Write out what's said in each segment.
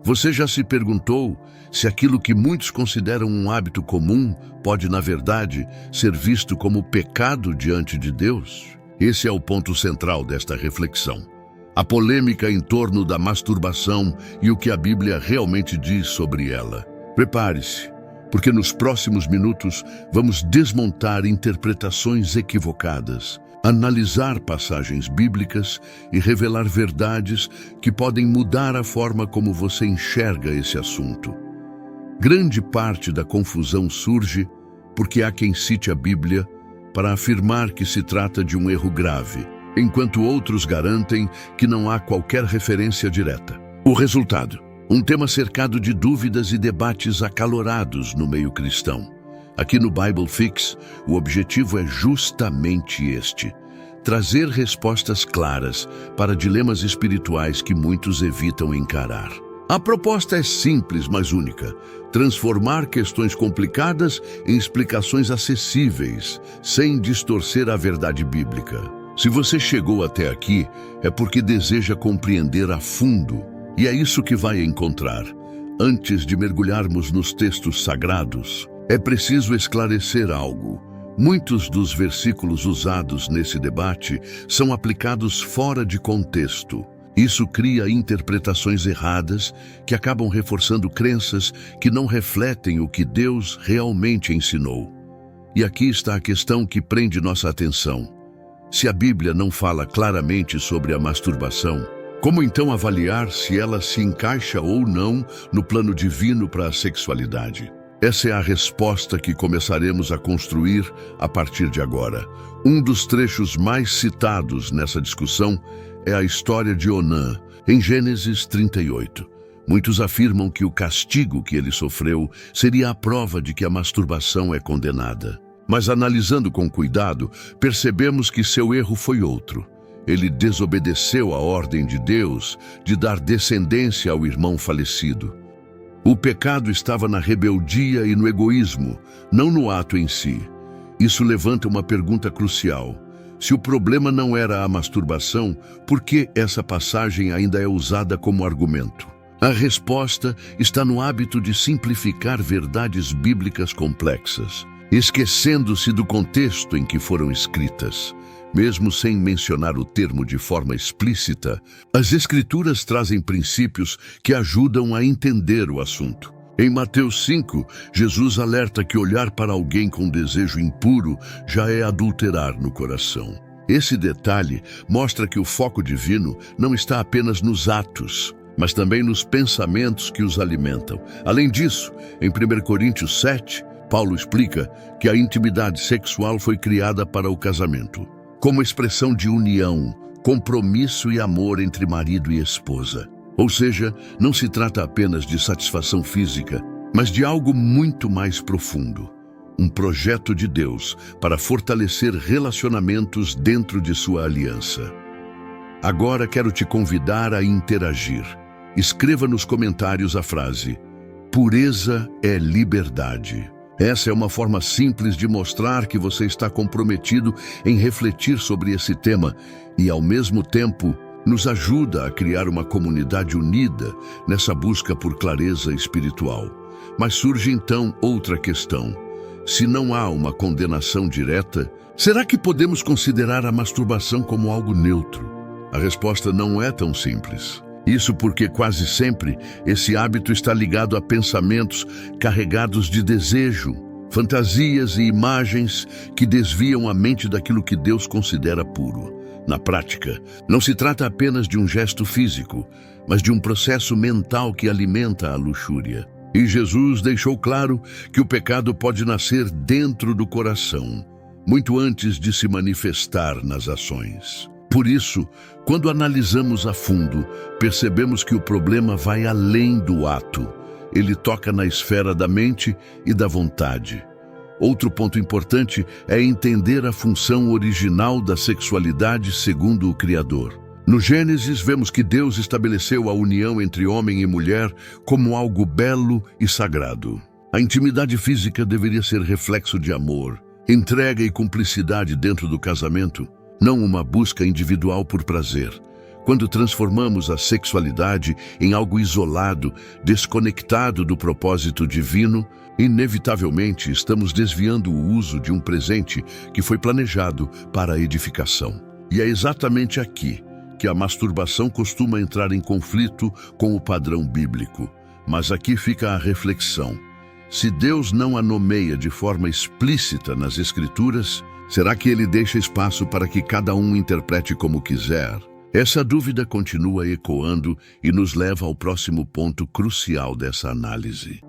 Você já se perguntou se aquilo que muitos consideram um hábito comum pode, na verdade, ser visto como pecado diante de Deus? Esse é o ponto central desta reflexão. A polêmica em torno da masturbação e o que a Bíblia realmente diz sobre ela. Prepare-se, porque nos próximos minutos vamos desmontar interpretações equivocadas, analisar passagens bíblicas e revelar verdades que podem mudar a forma como você enxerga esse assunto. Grande parte da confusão surge porque há quem cite a Bíblia para afirmar que se trata de um erro grave, enquanto outros garantem que não há qualquer referência direta. O resultado: um tema cercado de dúvidas e debates acalorados no meio cristão. Aqui no Bible Fix, o objetivo é justamente este: trazer respostas claras para dilemas espirituais que muitos evitam encarar. A proposta é simples, mas única: transformar questões complicadas em explicações acessíveis, sem distorcer a verdade bíblica. Se você chegou até aqui, é porque deseja compreender a fundo, e é isso que vai encontrar. Antes de mergulharmos nos textos sagrados, é preciso esclarecer algo. Muitos dos versículos usados nesse debate são aplicados fora de contexto. Isso cria interpretações erradas que acabam reforçando crenças que não refletem o que Deus realmente ensinou. E aqui está a questão que prende nossa atenção. Se a Bíblia não fala claramente sobre a masturbação, como então avaliar se ela se encaixa ou não no plano divino para a sexualidade? Essa é a resposta que começaremos a construir a partir de agora. Um dos trechos mais citados nessa discussão é a história de Onã, em Gênesis 38. Muitos afirmam que o castigo que ele sofreu seria a prova de que a masturbação é condenada. Mas analisando com cuidado, percebemos que seu erro foi outro. Ele desobedeceu à ordem de Deus de dar descendência ao irmão falecido. O pecado estava na rebeldia e no egoísmo, não no ato em si. Isso levanta uma pergunta crucial. Se o problema não era a masturbação, por que essa passagem ainda é usada como argumento? A resposta está no hábito de simplificar verdades bíblicas complexas, esquecendo-se do contexto em que foram escritas. Mesmo sem mencionar o termo de forma explícita, as Escrituras trazem princípios que ajudam a entender o assunto. Em Mateus 5, Jesus alerta que olhar para alguém com desejo impuro já é adulterar no coração. Esse detalhe mostra que o foco divino não está apenas nos atos, mas também nos pensamentos que os alimentam. Além disso, em 1 Coríntios 7, Paulo explica que a intimidade sexual foi criada para o casamento, como expressão de união, compromisso e amor entre marido e esposa. Ou seja, não se trata apenas de satisfação física, mas de algo muito mais profundo. Um projeto de Deus para fortalecer relacionamentos dentro de sua aliança. Agora quero te convidar a interagir. Escreva nos comentários a frase: pureza é liberdade. Essa é uma forma simples de mostrar que você está comprometido em refletir sobre esse tema e, ao mesmo tempo, nos ajuda a criar uma comunidade unida nessa busca por clareza espiritual. Mas surge então outra questão. Se não há uma condenação direta, será que podemos considerar a masturbação como algo neutro? A resposta não é tão simples. Isso porque quase sempre esse hábito está ligado a pensamentos carregados de desejo, fantasias e imagens que desviam a mente daquilo que Deus considera puro. Na prática, não se trata apenas de um gesto físico, mas de um processo mental que alimenta a luxúria. E Jesus deixou claro que o pecado pode nascer dentro do coração, muito antes de se manifestar nas ações. Por isso, quando analisamos a fundo, percebemos que o problema vai além do ato. Ele toca na esfera da mente e da vontade. Outro ponto importante é entender a função original da sexualidade segundo o Criador. No Gênesis, vemos que Deus estabeleceu a união entre homem e mulher como algo belo e sagrado. A intimidade física deveria ser reflexo de amor, entrega e cumplicidade dentro do casamento, não uma busca individual por prazer. Quando transformamos a sexualidade em algo isolado, desconectado do propósito divino, inevitavelmente estamos desviando o uso de um presente que foi planejado para a edificação. E é exatamente aqui que a masturbação costuma entrar em conflito com o padrão bíblico. Mas aqui fica a reflexão. Se Deus não a nomeia de forma explícita nas Escrituras, será que Ele deixa espaço para que cada um interprete como quiser? Essa dúvida continua ecoando e nos leva ao próximo ponto crucial dessa análise.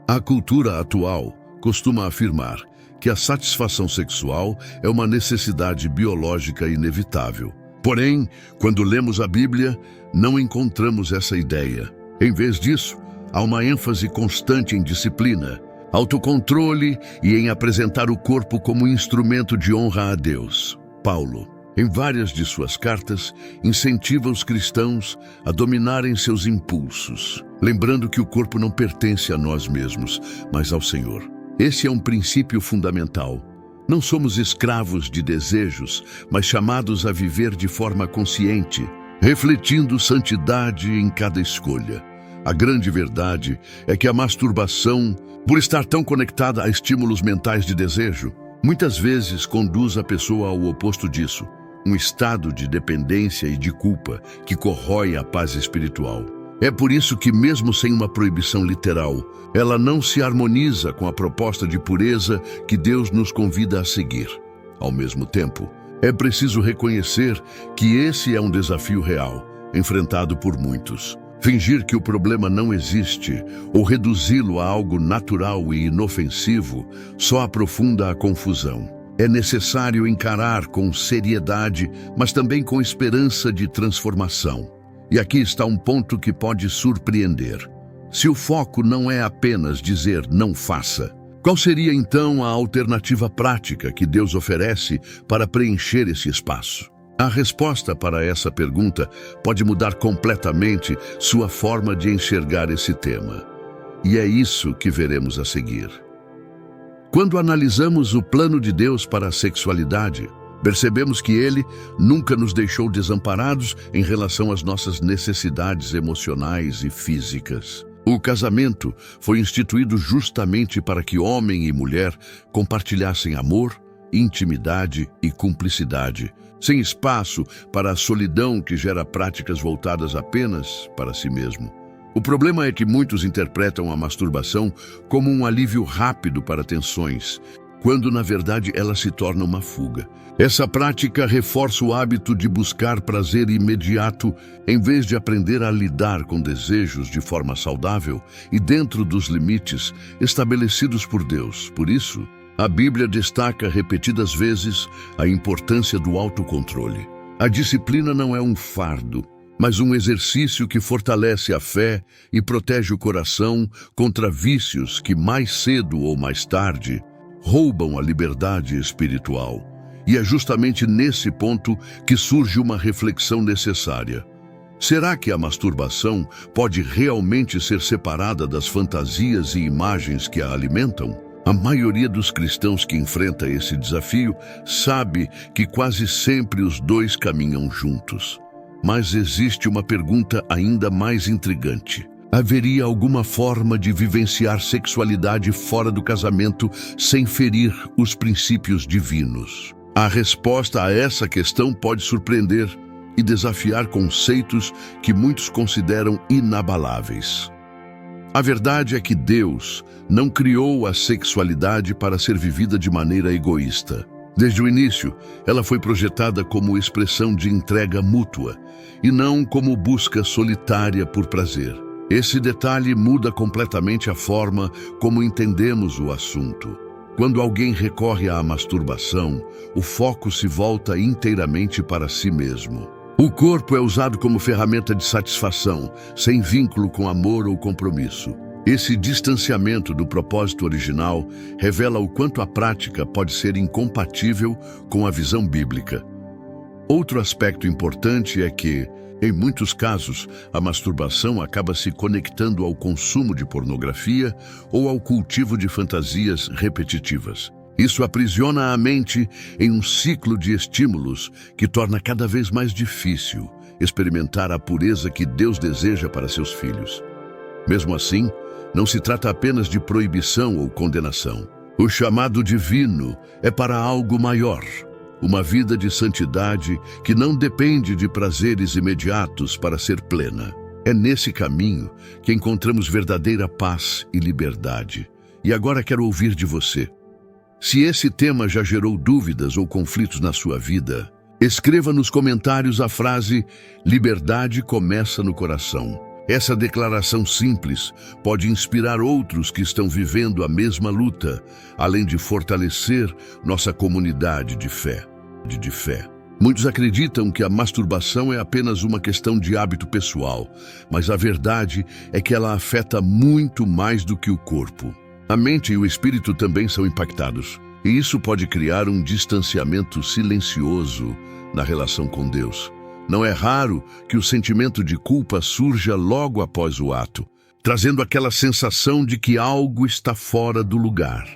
A cultura atual costuma afirmar que a satisfação sexual é uma necessidade biológica inevitável. Porém, quando lemos a Bíblia, não encontramos essa ideia. Em vez disso, há uma ênfase constante em disciplina, autocontrole e em apresentar o corpo como instrumento de honra a Deus. Paulo, em várias de suas cartas, incentiva os cristãos a dominarem seus impulsos, lembrando que o corpo não pertence a nós mesmos, mas ao Senhor. Esse é um princípio fundamental. Não somos escravos de desejos, mas chamados a viver de forma consciente, refletindo santidade em cada escolha. A grande verdade é que a masturbação, por estar tão conectada a estímulos mentais de desejo, muitas vezes conduz a pessoa ao oposto disso, um estado de dependência e de culpa que corrói a paz espiritual. É por isso que, mesmo sem uma proibição literal, ela não se harmoniza com a proposta de pureza que Deus nos convida a seguir. Ao mesmo tempo, é preciso reconhecer que esse é um desafio real, enfrentado por muitos. Fingir que o problema não existe ou reduzi-lo a algo natural e inofensivo só aprofunda a confusão. É necessário encarar com seriedade, mas também com esperança de transformação. E aqui está um ponto que pode surpreender. Se o foco não é apenas dizer não faça, qual seria então a alternativa prática que Deus oferece para preencher esse espaço? A resposta para essa pergunta pode mudar completamente sua forma de enxergar esse tema. E é isso que veremos a seguir. Quando analisamos o plano de Deus para a sexualidade, percebemos que Ele nunca nos deixou desamparados em relação às nossas necessidades emocionais e físicas. O casamento foi instituído justamente para que homem e mulher compartilhassem amor, intimidade e cumplicidade, sem espaço para a solidão que gera práticas voltadas apenas para si mesmo. O problema é que muitos interpretam a masturbação como um alívio rápido para tensões, quando na verdade ela se torna uma fuga. Essa prática reforça o hábito de buscar prazer imediato, em vez de aprender a lidar com desejos de forma saudável e dentro dos limites estabelecidos por Deus. Por isso, a Bíblia destaca repetidas vezes a importância do autocontrole. A disciplina não é um fardo, mas um exercício que fortalece a fé e protege o coração contra vícios que mais cedo ou mais tarde roubam a liberdade espiritual. E é justamente nesse ponto que surge uma reflexão necessária. Será que a masturbação pode realmente ser separada das fantasias e imagens que a alimentam? A maioria dos cristãos que enfrenta esse desafio sabe que quase sempre os dois caminham juntos. Mas existe uma pergunta ainda mais intrigante. Haveria alguma forma de vivenciar sexualidade fora do casamento sem ferir os princípios divinos? A resposta a essa questão pode surpreender e desafiar conceitos que muitos consideram inabaláveis. A verdade é que Deus não criou a sexualidade para ser vivida de maneira egoísta. Desde o início, ela foi projetada como expressão de entrega mútua e não como busca solitária por prazer. Esse detalhe muda completamente a forma como entendemos o assunto. Quando alguém recorre à masturbação, o foco se volta inteiramente para si mesmo. O corpo é usado como ferramenta de satisfação, sem vínculo com amor ou compromisso. Esse distanciamento do propósito original revela o quanto a prática pode ser incompatível com a visão bíblica. Outro aspecto importante é que, em muitos casos, a masturbação acaba se conectando ao consumo de pornografia ou ao cultivo de fantasias repetitivas. Isso aprisiona a mente em um ciclo de estímulos que torna cada vez mais difícil experimentar a pureza que Deus deseja para seus filhos. Mesmo assim, não se trata apenas de proibição ou condenação. O chamado divino é para algo maior, uma vida de santidade que não depende de prazeres imediatos para ser plena. É nesse caminho que encontramos verdadeira paz e liberdade. E agora quero ouvir de você. Se esse tema já gerou dúvidas ou conflitos na sua vida, escreva nos comentários a frase "Liberdade começa no coração". Essa declaração simples pode inspirar outros que estão vivendo a mesma luta, além de fortalecer nossa comunidade de fé. Muitos acreditam que a masturbação é apenas uma questão de hábito pessoal, mas a verdade é que ela afeta muito mais do que o corpo. A mente e o espírito também são impactados, e isso pode criar um distanciamento silencioso na relação com Deus. Não é raro que o sentimento de culpa surja logo após o ato, trazendo aquela sensação de que algo está fora do lugar.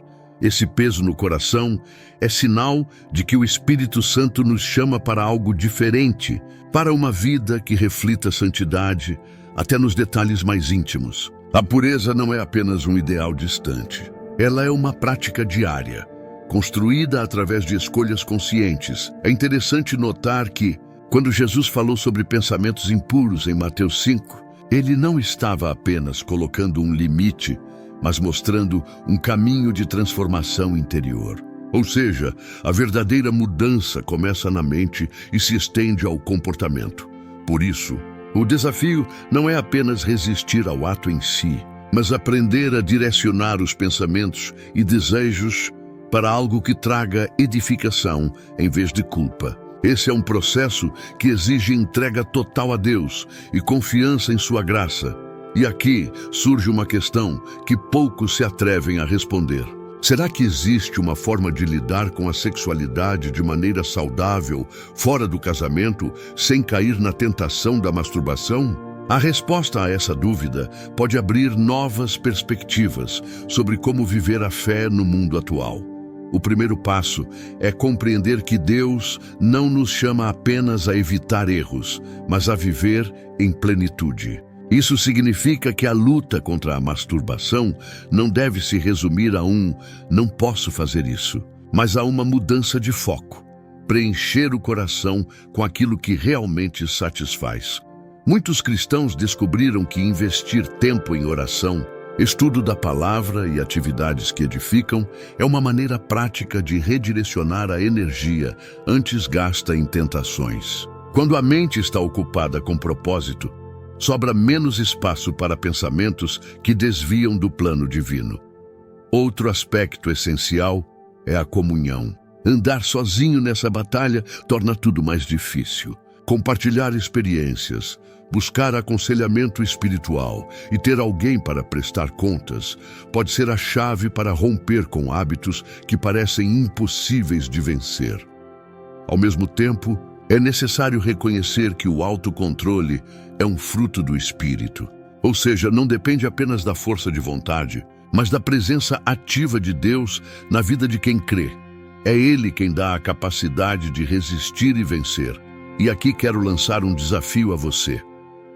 Esse peso no coração é sinal de que o Espírito Santo nos chama para algo diferente, para uma vida que reflita santidade, até nos detalhes mais íntimos. A pureza não é apenas um ideal distante. Ela é uma prática diária, construída através de escolhas conscientes. É interessante notar que, quando Jesus falou sobre pensamentos impuros em Mateus 5, ele não estava apenas colocando um limite, mas mostrando um caminho de transformação interior. Ou seja, a verdadeira mudança começa na mente e se estende ao comportamento. Por isso, o desafio não é apenas resistir ao ato em si, mas aprender a direcionar os pensamentos e desejos para algo que traga edificação em vez de culpa. Esse é um processo que exige entrega total a Deus e confiança em sua graça. E aqui surge uma questão que poucos se atrevem a responder. Será que existe uma forma de lidar com a sexualidade de maneira saudável, fora do casamento, sem cair na tentação da masturbação? A resposta a essa dúvida pode abrir novas perspectivas sobre como viver a fé no mundo atual. O primeiro passo é compreender que Deus não nos chama apenas a evitar erros, mas a viver em plenitude. Isso significa que a luta contra a masturbação não deve se resumir a "não posso fazer isso", mas a uma mudança de foco, preencher o coração com aquilo que realmente satisfaz. Muitos cristãos descobriram que investir tempo em oração, estudo da palavra e atividades que edificam é uma maneira prática de redirecionar a energia antes gasta em tentações. Quando a mente está ocupada com propósito, sobra menos espaço para pensamentos que desviam do plano divino. Outro aspecto essencial é a comunhão. Andar sozinho nessa batalha torna tudo mais difícil. Compartilhar experiências, buscar aconselhamento espiritual e ter alguém para prestar contas pode ser a chave para romper com hábitos que parecem impossíveis de vencer. Ao mesmo tempo, é necessário reconhecer que o autocontrole é um fruto do Espírito. Ou seja, não depende apenas da força de vontade, mas da presença ativa de Deus na vida de quem crê. É Ele quem dá a capacidade de resistir e vencer. E aqui quero lançar um desafio a você.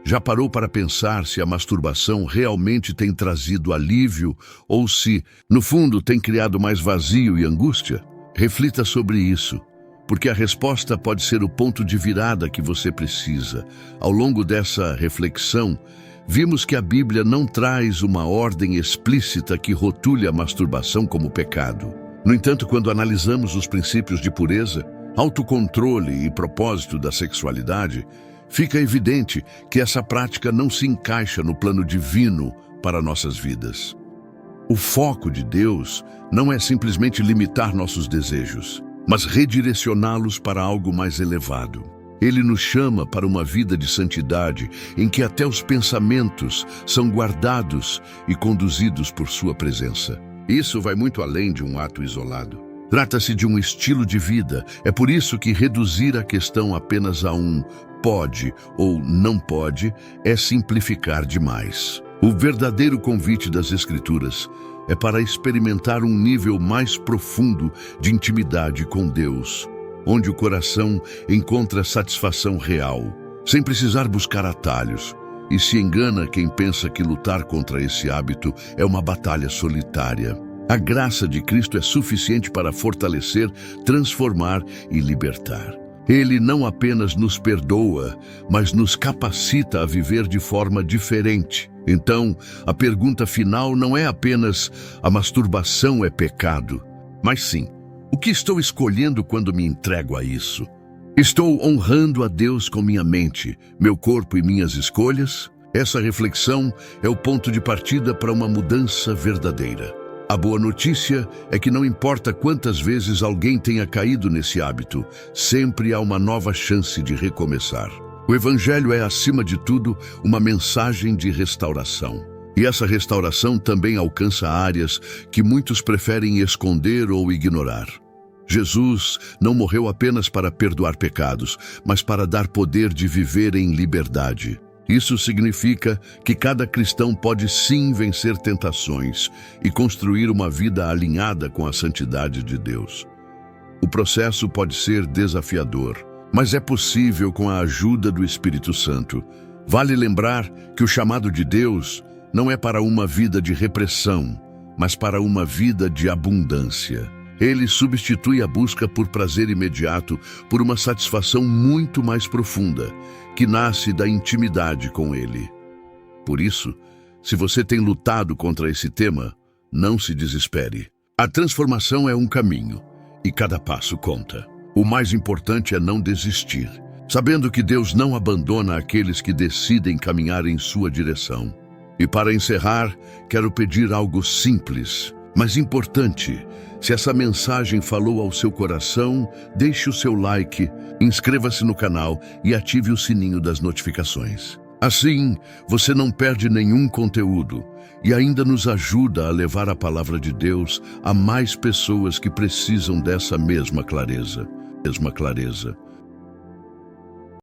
Já parou para pensar se a masturbação realmente tem trazido alívio ou se, no fundo, tem criado mais vazio e angústia? Reflita sobre isso, porque a resposta pode ser o ponto de virada que você precisa. Ao longo dessa reflexão, vimos que a Bíblia não traz uma ordem explícita que rotule a masturbação como pecado. No entanto, quando analisamos os princípios de pureza, autocontrole e propósito da sexualidade, fica evidente que essa prática não se encaixa no plano divino para nossas vidas. O foco de Deus não é simplesmente limitar nossos desejos, mas redirecioná-los para algo mais elevado. Ele nos chama para uma vida de santidade em que até os pensamentos são guardados e conduzidos por sua presença. Isso vai muito além de um ato isolado. Trata-se de um estilo de vida. É por isso que reduzir a questão apenas a pode ou não pode é simplificar demais. O verdadeiro convite das Escrituras é para experimentar um nível mais profundo de intimidade com Deus, onde o coração encontra satisfação real, sem precisar buscar atalhos. E se engana quem pensa que lutar contra esse hábito é uma batalha solitária. A graça de Cristo é suficiente para fortalecer, transformar e libertar. Ele não apenas nos perdoa, mas nos capacita a viver de forma diferente. Então, a pergunta final não é apenas a masturbação é pecado, mas sim, o que estou escolhendo quando me entrego a isso? Estou honrando a Deus com minha mente, meu corpo e minhas escolhas? Essa reflexão é o ponto de partida para uma mudança verdadeira. A boa notícia é que não importa quantas vezes alguém tenha caído nesse hábito, sempre há uma nova chance de recomeçar. O Evangelho é, acima de tudo, uma mensagem de restauração. E essa restauração também alcança áreas que muitos preferem esconder ou ignorar. Jesus não morreu apenas para perdoar pecados, mas para dar poder de viver em liberdade. Isso significa que cada cristão pode sim vencer tentações e construir uma vida alinhada com a santidade de Deus. O processo pode ser desafiador, mas é possível com a ajuda do Espírito Santo. Vale lembrar que o chamado de Deus não é para uma vida de repressão, mas para uma vida de abundância. Ele substitui a busca por prazer imediato por uma satisfação muito mais profunda, que nasce da intimidade com Ele. Por isso, se você tem lutado contra esse tema, não se desespere. A transformação é um caminho, e cada passo conta. O mais importante é não desistir, sabendo que Deus não abandona aqueles que decidem caminhar em sua direção. E para encerrar, quero pedir algo simples, mas importante. Se essa mensagem falou ao seu coração, deixe o seu like, inscreva-se no canal e ative o sininho das notificações. Assim, você não perde nenhum conteúdo e ainda nos ajuda a levar a palavra de Deus a mais pessoas que precisam dessa mesma clareza.